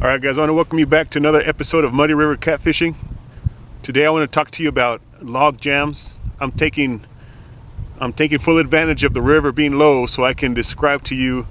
Alright guys, I want to welcome you back to another episode of Muddy River Catfishing. Today I want to talk to you about log jams. I'm taking full advantage of the river being low so I can describe to you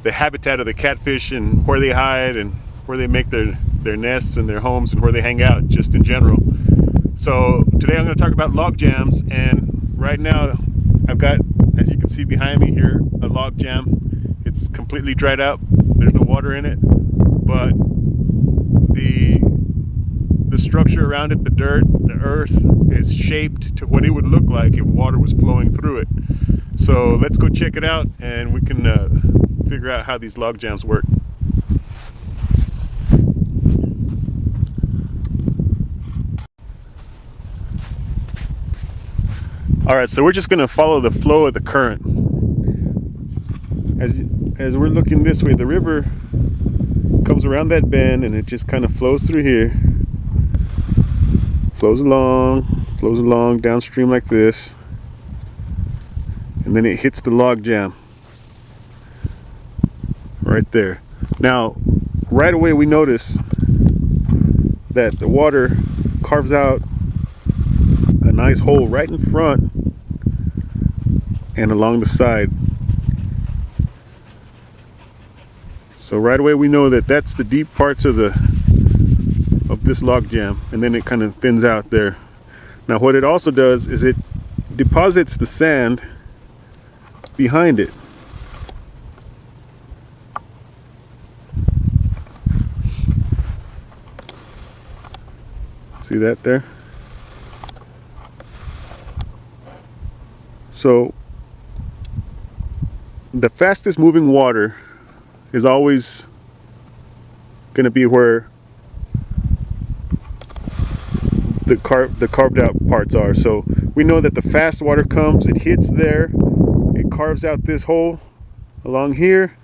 the habitat of the catfish and where they hide and where they make their nests and their homes and where they hang out just in general. So today I'm going to talk about log jams, and right now I've got, as you can see behind me here, a log jam. It's completely dried out. There's no water in it. But the structure around it, the dirt, the earth, is shaped to what it would look like if water was flowing through it. So let's go check it out and we can figure out how these log jams work. Alright, so we're just going to follow the flow of the current. As we're looking this way, the river comes around that bend and it just kind of flows through here, flows along downstream like this, and then it hits the log jam right there. Now right away we notice that the water carves out a nice hole right in front and along the side. So right away we know that that's the deep parts of this log jam, and then it kind of thins out there. Now what it also does is it deposits the sand behind it. See that there? So the fastest moving water is always going to be where the carved out parts are. So we know that the fast water comes, it hits there, it carves out this hole along here,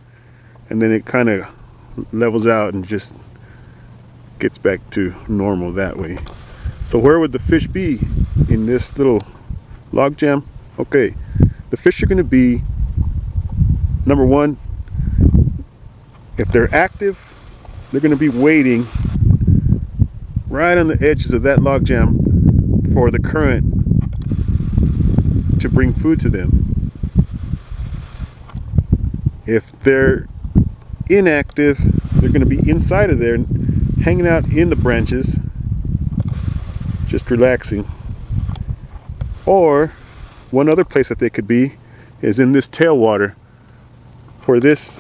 and then it kind of levels out and just gets back to normal that way. So where would the fish be in this little log jam? Okay, the fish are going to be, number one, if they're active, they're going to be waiting right on the edges of that log jam for the current to bring food to them. If they're inactive, they're going to be inside of there, hanging out in the branches, just relaxing. Or one other place that they could be is in this tailwater, where this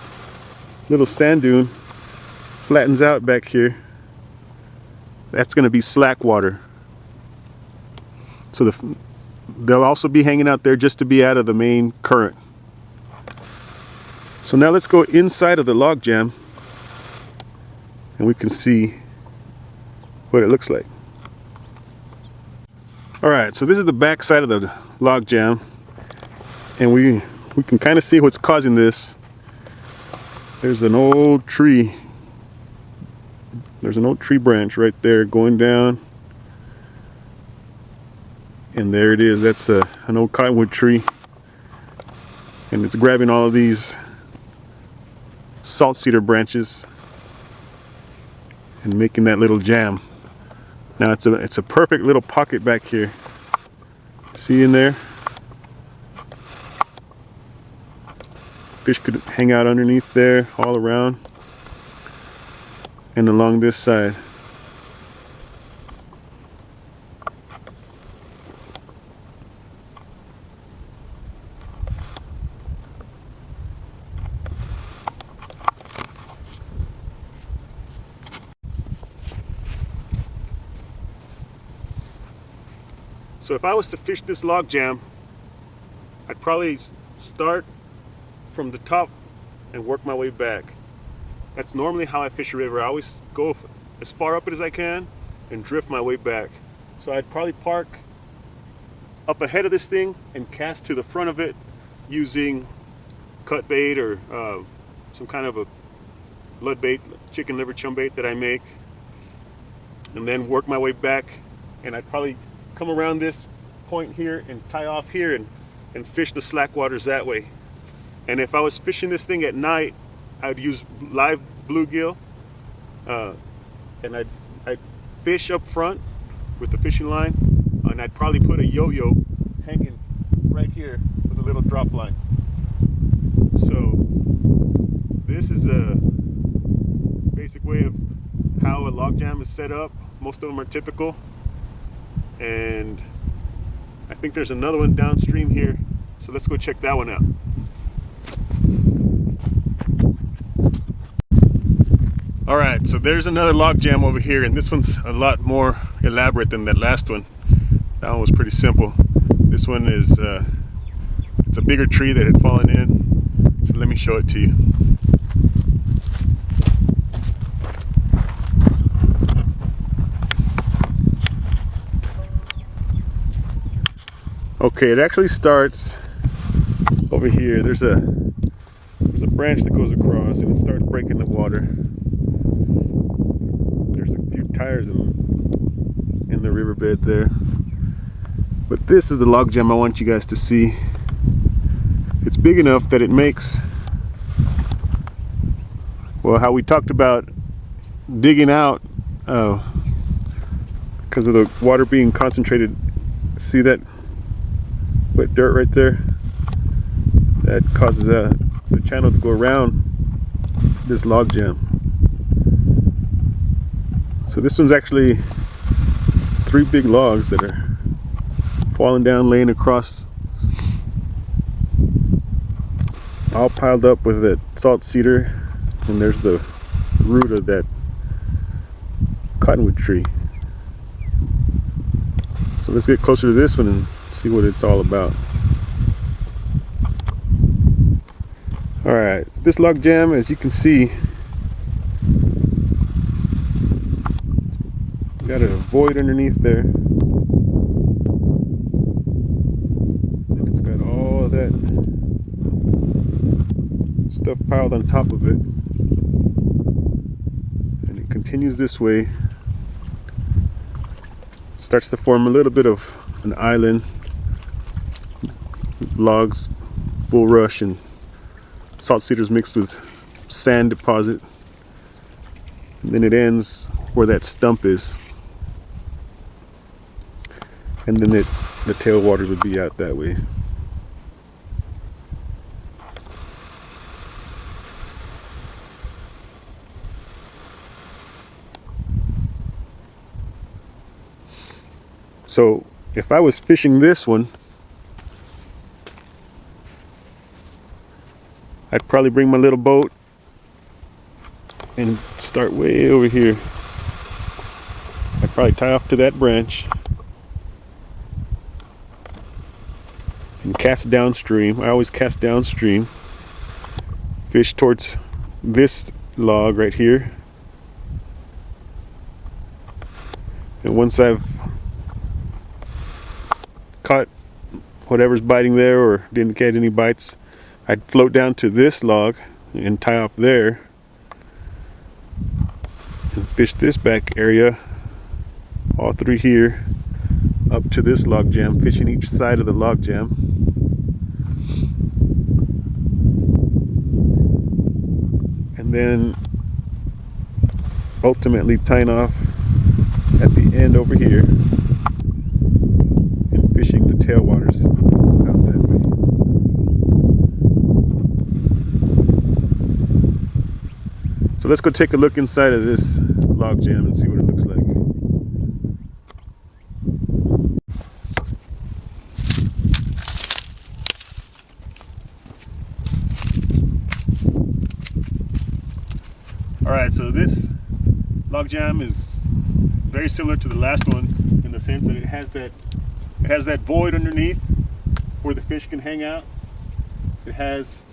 little sand dune flattens out back here. That's going to be slack water. So they'll also be hanging out there just to be out of the main current. So now let's go inside of the log jam and we can see what it looks like. Alright, so this is the back side of the log jam, and we can kind of see what's causing this. There's an old tree. There's an old tree branch right there going down. And there it is. That's an old cottonwood tree. And it's grabbing all of these salt cedar branches and making that little jam. Now it's a perfect little pocket back here. See in there? Fish could hang out underneath there, all around and along this side. So if I was to fish this log jam, I'd probably start from the top and work my way back. That's normally how I fish a river. I always go as far up it as I can and drift my way back. So I'd probably park up ahead of this thing and cast to the front of it using cut bait or some kind of a blood bait, chicken liver chum bait that I make, and then work my way back, and I'd probably come around this point here and tie off here and fish the slack waters that way. And if I was fishing this thing at night, I'd use live bluegill and I'd fish up front with the fishing line, and I'd probably put a yo-yo hanging right here with a little drop line. So this is a basic way of how a log jam is set up. Most of them are typical, and I think there's another one downstream here, so let's go check that one out. Alright, so there's another log jam over here, and this one's a lot more elaborate than that last one. That one was pretty simple. This one is it's a bigger tree that had fallen in, so let me show it to you. Okay, it actually starts over here. There's a branch that goes across, and it starts breaking the water. There's a few tires in the riverbed there. But this is the log jam I want you guys to see. It's big enough that it makes, well, how we talked about digging out because of the water being concentrated. See that wet dirt right there? That causes the channel to go around this log jam. So this one's actually 3 big logs that are falling down, laying across, all piled up with that salt cedar, and there's the root of that cottonwood tree. So let's get closer to this one and see what it's all about. Alright, this log jam, as you can see, got a void underneath there, and it's got all of that stuff piled on top of it, and it continues this way. It starts to form a little bit of an island, logs, bulrush, and salt cedars mixed with sand deposit, and then it ends where that stump is. And then the tailwaters would be out that way. So if I was fishing this one, I'd probably bring my little boat and start way over here. I'd probably tie off to that branch and cast downstream. I always cast downstream, fish towards this log right here, and once I've caught whatever's biting there or didn't get any bites, I'd float down to this log and tie off there and fish this back area all through here up to this log jam, fishing each side of the log jam. And then ultimately tying off at the end over here and fishing the tailwaters out that way. So let's go take a look inside of this log jam and see what it looks like. Alright, so this log jam is very similar to the last one in the sense that it has that void underneath where the fish can hang out. It has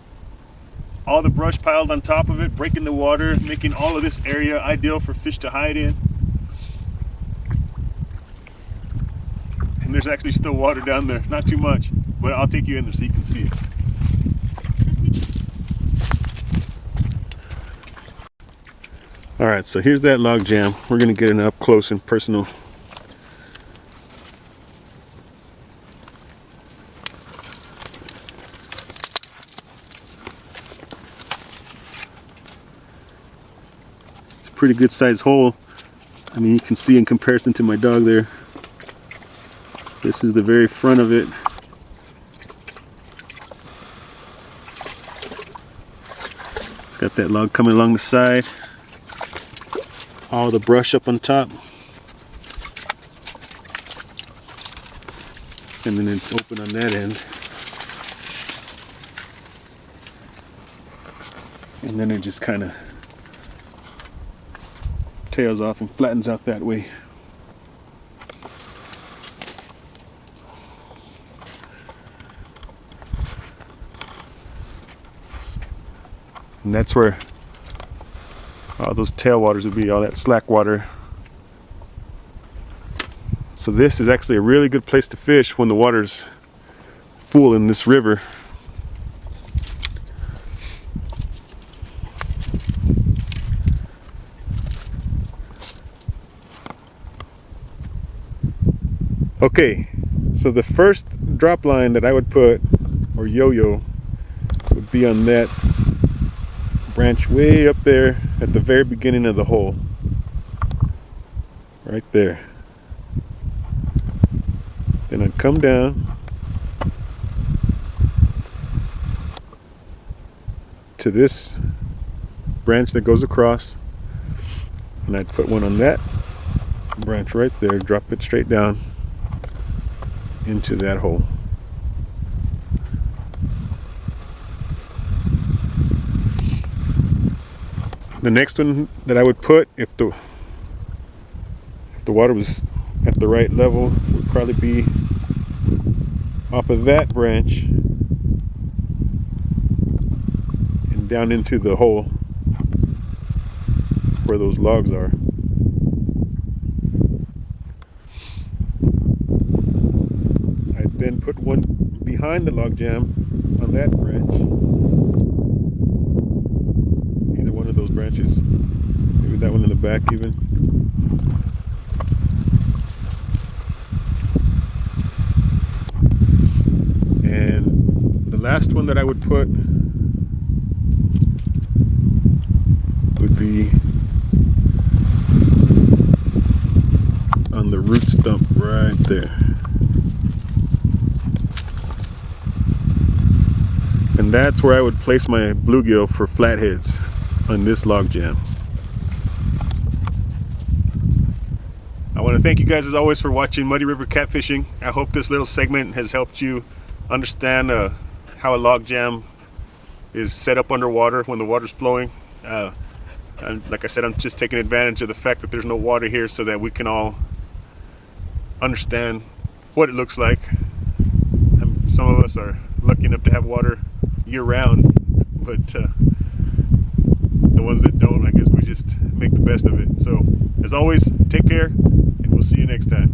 all the brush piled on top of it, breaking the water, making all of this area ideal for fish to hide in. And there's actually still water down there, not too much, but I'll take you in there so you can see it. Alright, so here's that log jam. We're going to get it up close and personal. pretty good sized hole. I mean, you can see in comparison to my dog there. This is the very front of it. It's got that log coming along the side. All the brush up on top. And then it's open on that end. And then it just kind of tails off and flattens out that way. And that's where all those tailwaters would be, all that slack water. So this is actually a really good place to fish when the water's full in this river. Okay, so the first drop line that I would put, or yo-yo, would be on that branch way up there at the very beginning of the hole. Right there. Then I'd come down to this branch that goes across, and I'd put one on that branch right there, drop it straight down into that hole. The next one that I would put, if the water was at the right level, would probably be off of that branch and down into the hole where those logs are. I'd then put one behind the log jam on that branch. Either one of those branches. Maybe that one in the back even. And the last one that I would put would be on the root stump right there. And that's where I would place my bluegill for flatheads on this log jam. I want to thank you guys as always for watching Muddy River Catfishing. I hope this little segment has helped you understand how a log jam is set up underwater when the water's flowing. And like I said, I'm just taking advantage of the fact that there's no water here so that we can all understand what it looks like. And some of us are lucky enough to have water year-round, but the ones that don't, I guess we just make the best of it. So as always, take care, and we'll see you next time.